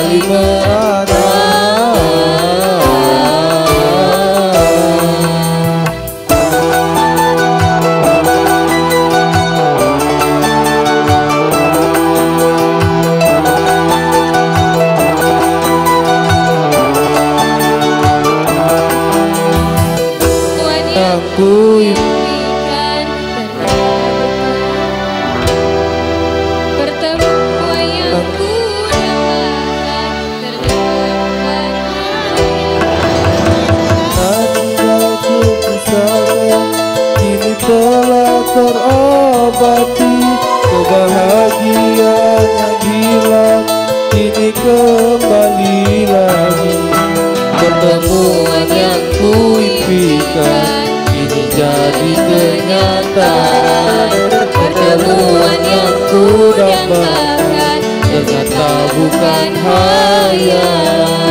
sekali merana. Ku impikan pertemuan yang ku dambakan, tanda kekesalan kini telah terobati, kebahagiaan yang hilang kini kembali lagi. Pertemuan yang ku impikan kini jadi kenyataan. Pertemuan yang ku dambakan ternyata bukan hayalan.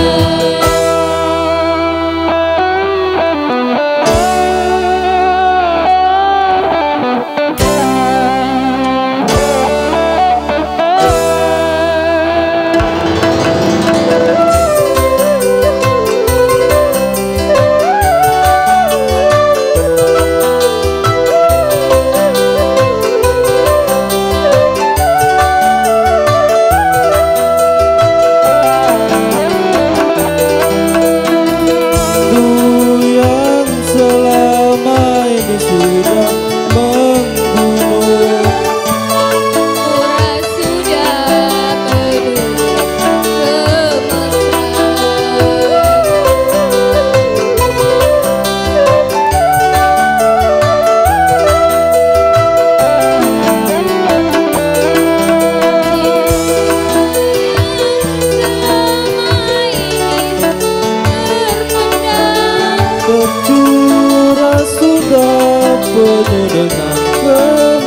Tercurah sudah penuh dengan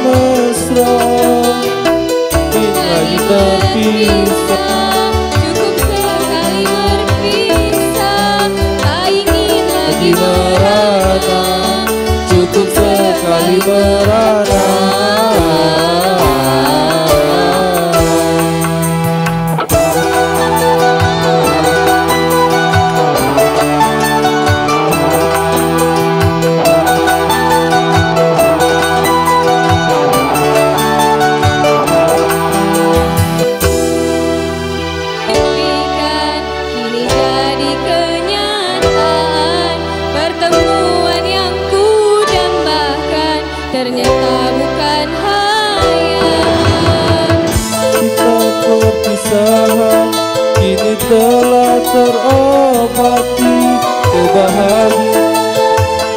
kemesraan, ingin lagi terpisah, cukup sekali berpisah, tak ingin lagi merana, cukup sekali merana. Ternyata bukan hayalan. Kita perpisahan kini telah terobati, kebahagiaan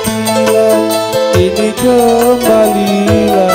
hilang kini kembali lagi.